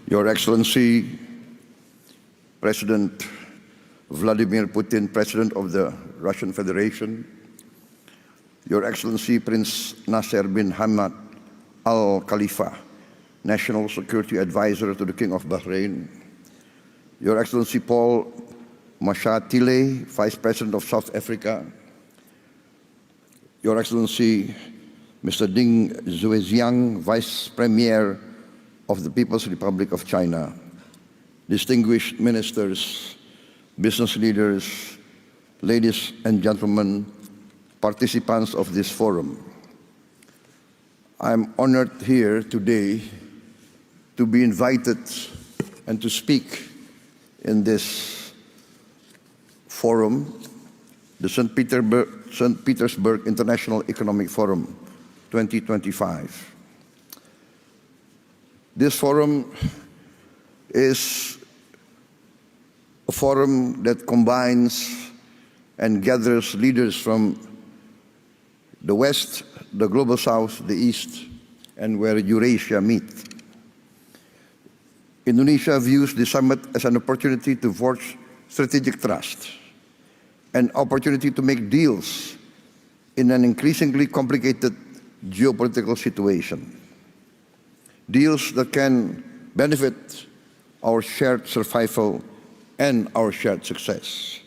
Your Excellency, President Vladimir Putin, President of the Russian Federation, Your Excellency Prince Nasser bin Hamad Al Khalifa, National Security Advisor to the King of Bahrain, Your Excellency Paul Mashatile, Vice President of South Africa, Your Excellency Mr. Ding Xuexiang, Vice Premier of the People's Republic of China, distinguished ministers, business leaders, ladies and gentlemen, participants of this forum. I'm honored here today to be invited and to speak in this forum, the St. Petersburg International Economic Forum 2025. This forum is a forum that combines and gathers leaders from the West, the Global South, the East, and where Eurasia meet. Indonesia views the summit as an opportunity to forge strategic trust, an opportunity to make deals in an increasingly complicated geopolitical situation. Deals that can benefit our shared survival and our shared success.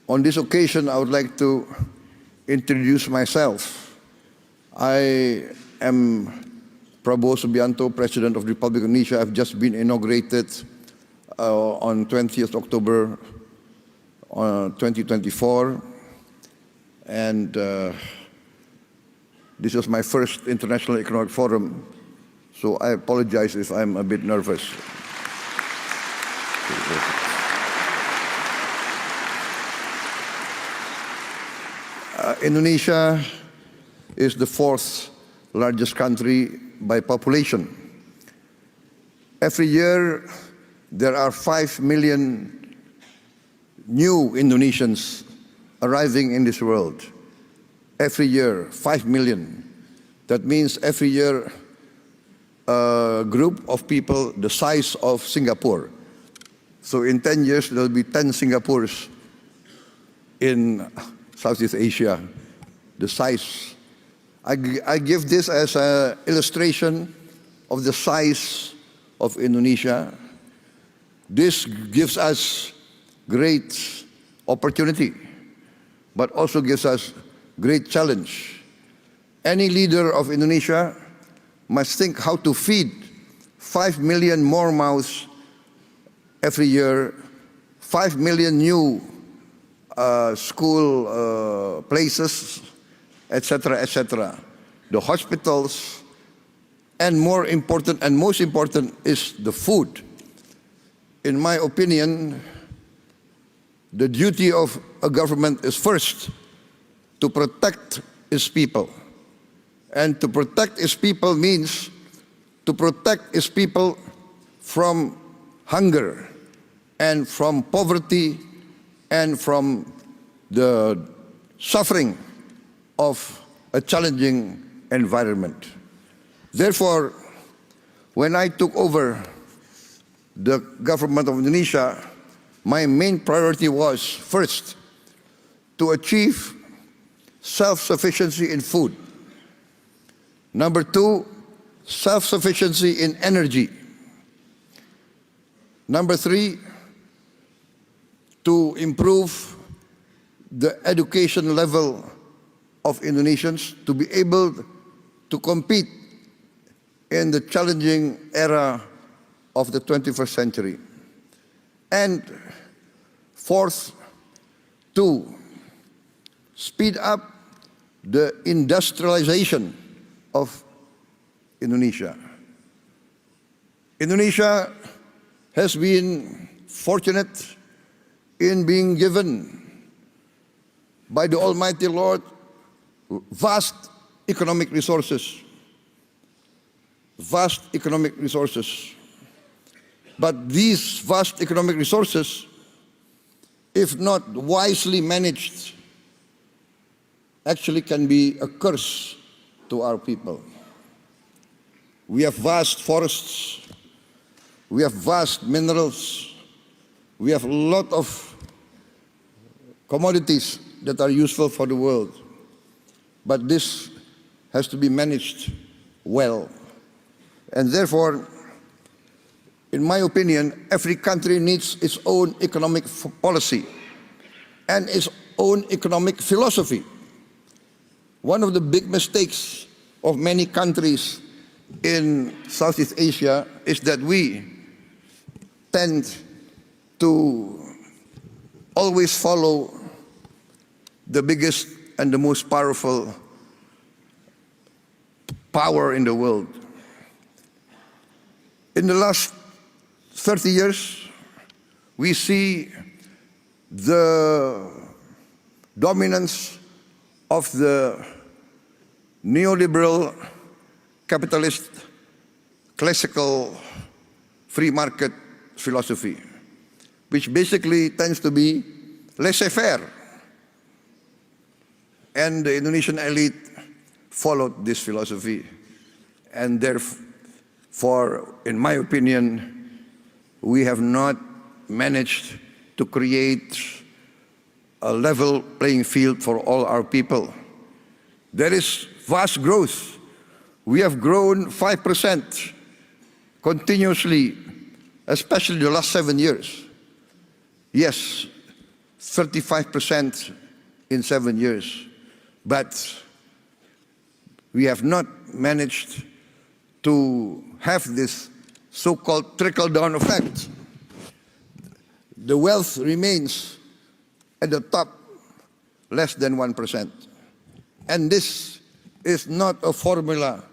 On this occasion, I would like to introduce myself. I am Prabowo Subianto, President of the Republic of Indonesia. I've just been inaugurated on 20th October 2024. And this was my first International Economic Forum, so I apologize if I'm a bit nervous. Indonesia is the fourth largest country by population. Every year, there are 5 million new Indonesians arriving in this world. Every year, 5 million. That means every year, a group of people the size of Singapore. So in 10 years, there will be 10 Singapores in Southeast Asia, the size. I give this as an illustration of the size of Indonesia. This gives us great opportunity, but also gives us great challenge. Any leader of Indonesia must think how to feed 5 million more mouths every year, 5 million new school places, etc., etc. The hospitals, and more important and most important is the food. In my opinion, the duty of a government is first to protect its people. And to protect its people means to protect its people from hunger and from poverty and from the suffering of a challenging environment. Therefore, when I took over the government of Indonesia, my main priority was, first, to achieve self-sufficiency in food. Number two, self-sufficiency in energy. Number three, to improve the education level of Indonesians to be able to compete in the challenging era of the 21st century. And fourth, to speed up the industrialization of Indonesia. Indonesia has been fortunate in being given by the Almighty Lord vast economic resources. Vast economic resources. But these vast economic resources, if not wisely managed, actually can be a curse to our people. We have vast forests, We have vast minerals. We have a lot of commodities that are useful for the world. But this has to be managed well. And therefore, in my opinion, every country needs its own economic policy and its own economic philosophy. One of the big mistakes of many countries in Southeast Asia is that we tend to always follow the biggest and the most powerful power in the world. In the last 30 years, we see the dominance of the neoliberal capitalist classical free market philosophy, which basically tends to be laissez-faire. And the Indonesian elite followed this philosophy. And therefore, in my opinion, we have not managed to create a level playing field for all our people. There is vast growth. We have grown 5% continuously, especially the last 7 years. Yes, 35% in 7 years. But we have not managed to have this so-called trickle-down effect. The wealth remains at the top less than 1%. And this is not a formula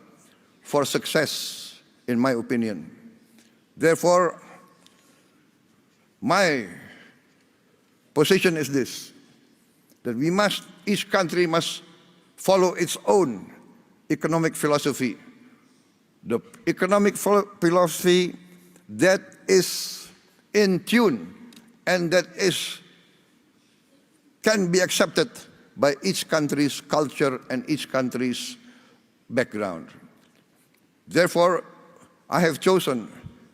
for success, in my opinion. Therefore, my position is this, that each country must follow its own economic philosophy. The economic philosophy that is in tune and that can be accepted by each country's culture and each country's background. Therefore, I have chosen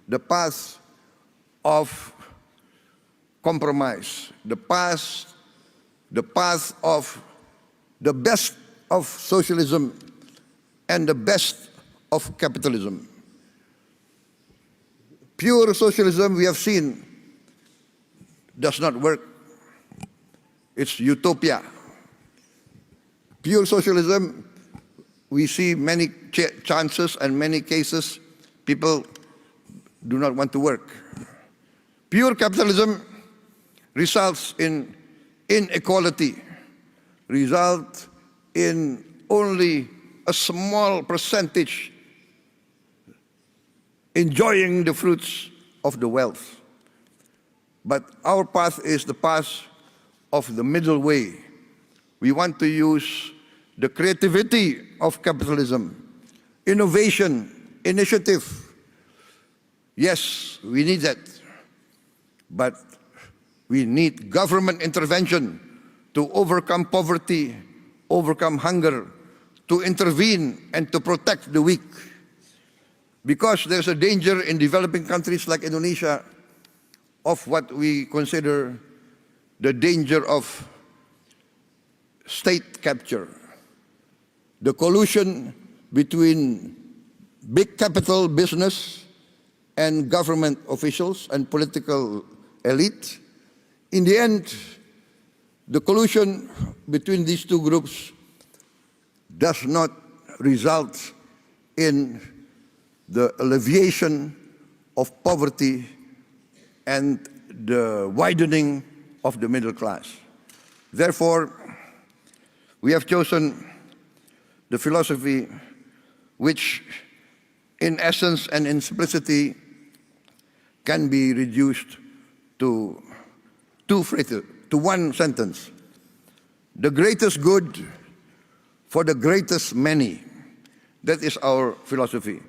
the path of compromise, the path of the best of socialism and the best of capitalism. Pure socialism, we have seen, does not work. It's utopia. Pure socialism, we see many chances and many cases people do not want to work. Pure capitalism results in inequality, results in only a small percentage enjoying the fruits of the wealth. But our path is the path of the middle way. We want to use the creativity of capitalism, innovation, initiative. Yes, we need that. But we need government intervention to overcome poverty, overcome hunger, to intervene and to protect the weak. Because there's a danger in developing countries like Indonesia of what we consider the danger of state capture. The collusion between big capital business and government officials and political elite. In the end, the collusion between these two groups does not result in the alleviation of poverty and the widening of the middle class. Therefore, we have chosen the philosophy which, in essence and in simplicity, can be reduced to one sentence. The greatest good for the greatest many. That is our philosophy.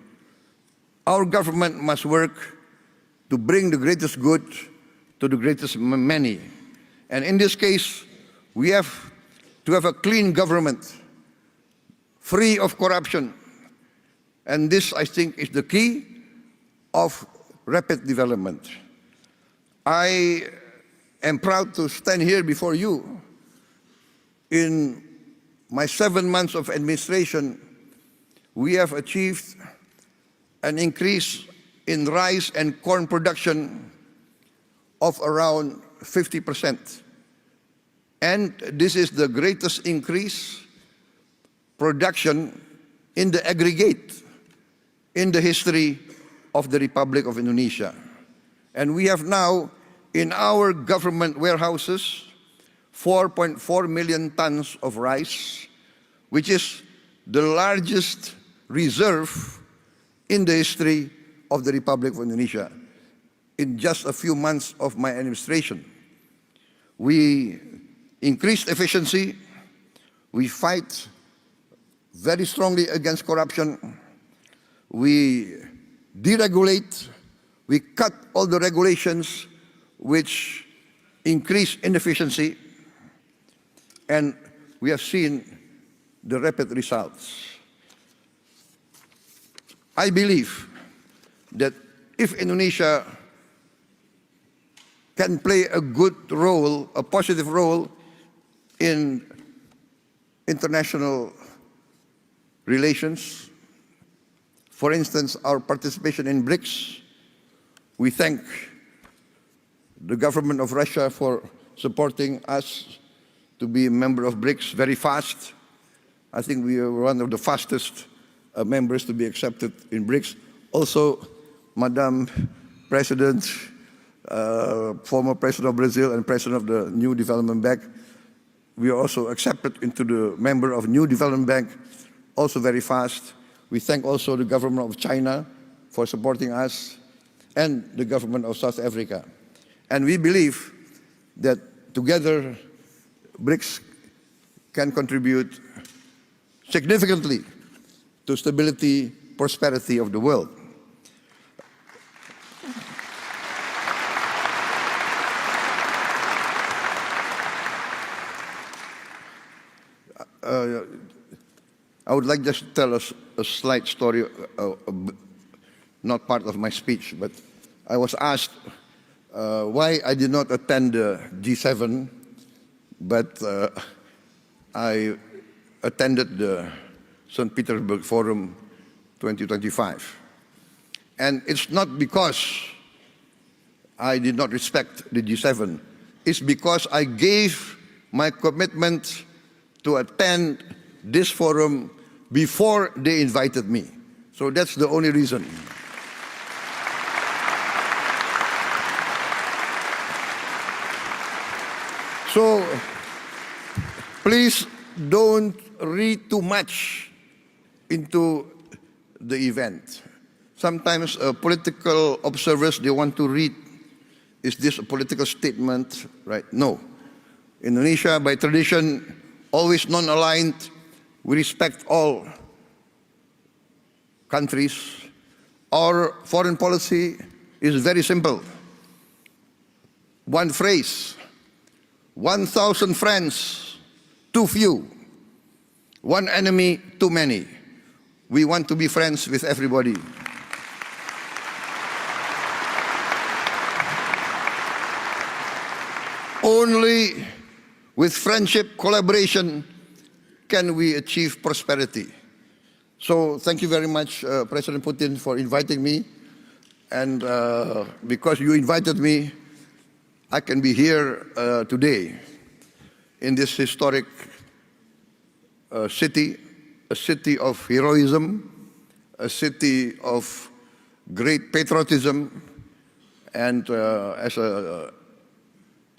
Our government must work to bring the greatest good to the greatest many. And in this case, we have to have a clean government, free of corruption. And this, I think, is the key of rapid development. I am proud to stand here before you. In my 7 months of administration, we have achieved an increase in rice and corn production of around 50%. And this is the greatest increase production in the aggregate in the history of the Republic of Indonesia. And we have now in our government warehouses 4.4 million tons of rice, which is the largest reserve in the history of the Republic of Indonesia. In just a few months of my administration, we increased efficiency, we fight very strongly against corruption, we deregulate, we cut all the regulations which increase inefficiency, and we have seen the rapid results. I believe that if Indonesia can play a good role, a positive role in international relations, for instance, our participation in BRICS, we thank the government of Russia for supporting us to be a member of BRICS very fast. I think we are one of the fastest members to be accepted in BRICS. Also, Madam President, former President of Brazil and President of the New Development Bank, we are also accepted into the member of New Development Bank, also very fast. We thank also the government of China for supporting us and the government of South Africa. And we believe that together BRICS can contribute significantly to stability, prosperity of the world. I would like just to tell us a slight story, not part of my speech, but I was asked why I did not attend the G7, but I attended the St. Petersburg Forum 2025. And it's not because I did not respect the G7, it's because I gave my commitment to attend this forum before they invited me. So that's the only reason. So please don't read too much into the event. Sometimes political observers, they want to read, is this a political statement, right? No. Indonesia, by tradition, always non-aligned. We respect all countries. Our foreign policy is very simple. One phrase: 1,000 friends, too few. One enemy, too many. We want to be friends with everybody. Only with friendship, collaboration, can we achieve prosperity. So thank you very much, President Putin, for inviting me. And because you invited me, I can be here today in this historic city, a city of heroism, a city of great patriotism, and as an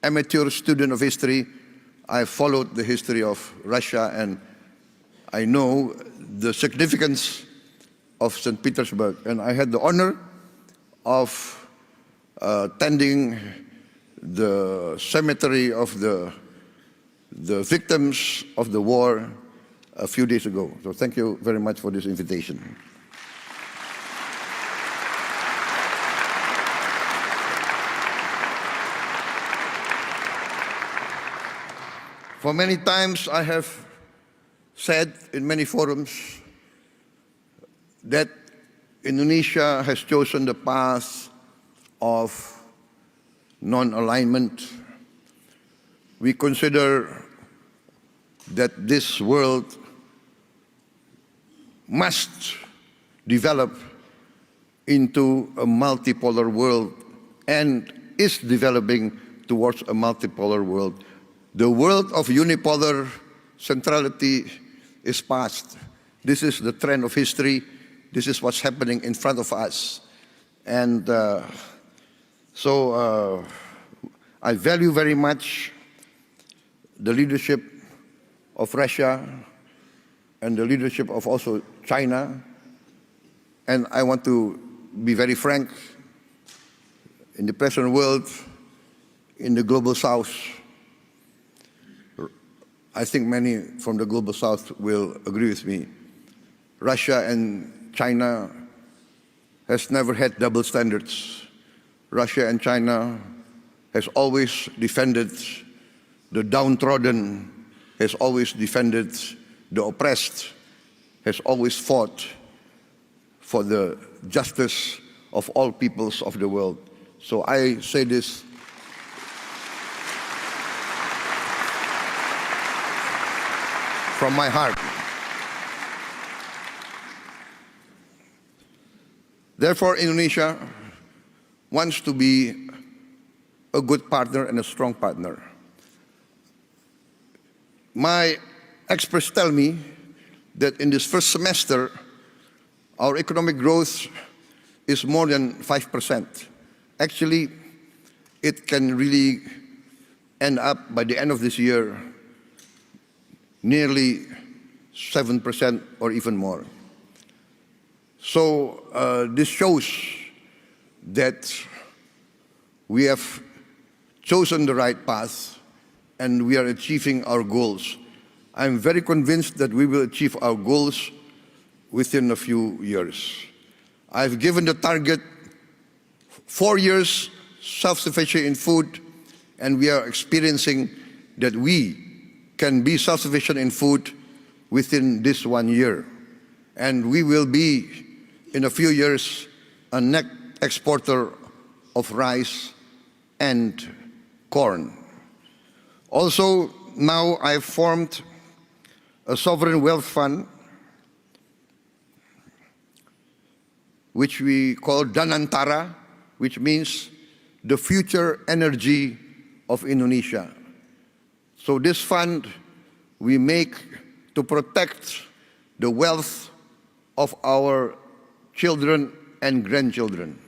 amateur student of history, I followed the history of Russia, and I know the significance of St. Petersburg. And I had the honor of tending the cemetery of the victims of the war a few days ago. So thank you very much for this invitation. For many times I have said in many forums that Indonesia has chosen the path of non-alignment. We consider that this world must develop into a multipolar world and is developing towards a multipolar world. The world of unipolar centrality is past. This is the trend of history. This is what's happening in front of us. And so I value very much the leadership of Russia and the leadership of also China. And I want to be very frank, in the present world, in the global south, I think many from the global south will agree with me. Russia and China has never had double standards. Russia and China has always defended the downtrodden, has always defended the oppressed, has always fought for the justice of all peoples of the world. So I say this from my heart. Therefore, Indonesia wants to be a good partner and a strong partner. My experts tell me that in this first semester, our economic growth is more than 5%. Actually, it can really end up by the end of this year nearly 7% or even more. So this shows that we have chosen the right path and we are achieving our goals. I'm very convinced that we will achieve our goals within a few years. I've given the target 4 years self-sufficient in food, and we are experiencing that we can be self-sufficient in food within this 1 year. And we will be, in a few years, a net exporter of rice and corn. Also, now I've formed a sovereign wealth fund, which we call Danantara, which means the future energy of Indonesia. So this fund we make to protect the wealth of our children and grandchildren.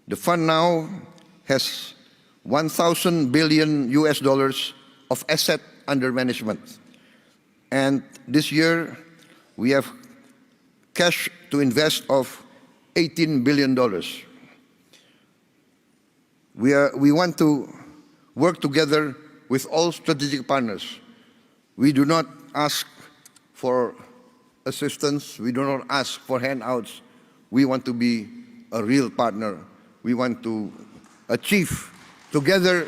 The fund now has 1,000 billion US dollars of asset under management. And this year we have cash to invest of $18 billion. We want to work together with all strategic partners. We do not ask for assistance. We do not ask for handouts. We want to be a real partner. We want to achieve together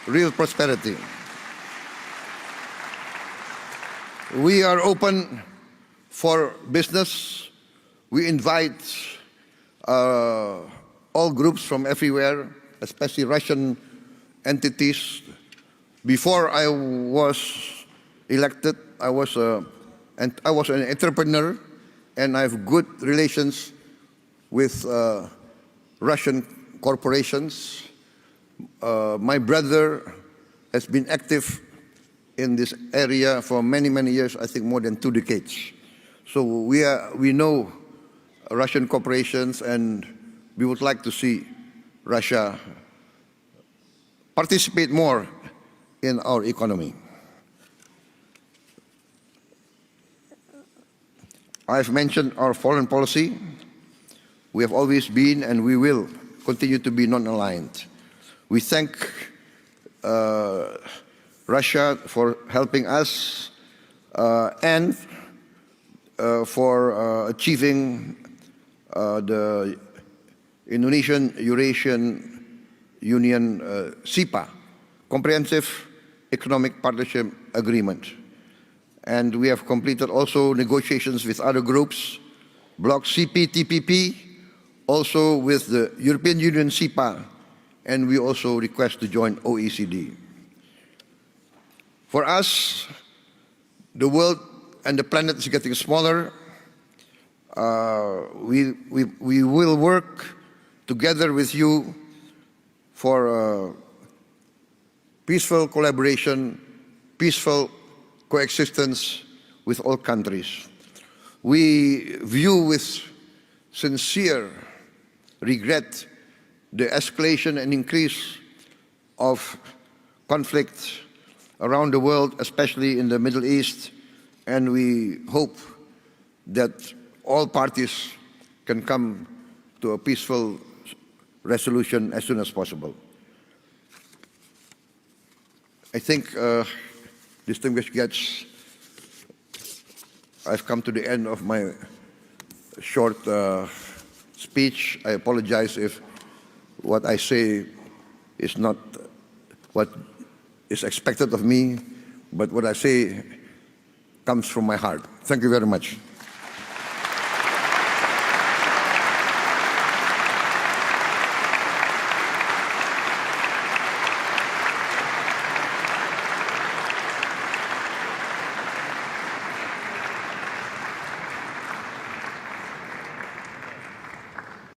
real prosperity. We are open for business. We invite all groups from everywhere, especially Russian entities. Before I was elected, I was an entrepreneur, and I have good relations with Russian corporations. My brother has been active in this area for many, many years, I think more than 2 decades. So we know Russian corporations, and we would like to see Russia participate more in our economy. I've mentioned our foreign policy. We have always been, and we will continue to be non-aligned. We thank Russia for helping us and for achieving the Indonesian Eurasian Union SIPA, Comprehensive Economic Partnership Agreement. And we have completed also negotiations with other groups, Bloc CP, TPP, also with the European Union CEPA, and we also request to join OECD. For us, the world and the planet is getting smaller. We will work together with you for peaceful collaboration, peaceful coexistence with all countries. We view with sincere regret the escalation and increase of conflict around the world, especially in the Middle East, and we hope that all parties can come to a peaceful resolution as soon as possible. I think, distinguished guests, I've come to the end of my short speech. I apologize if what I say is not what is expected of me, but what I say comes from my heart. Thank you very much.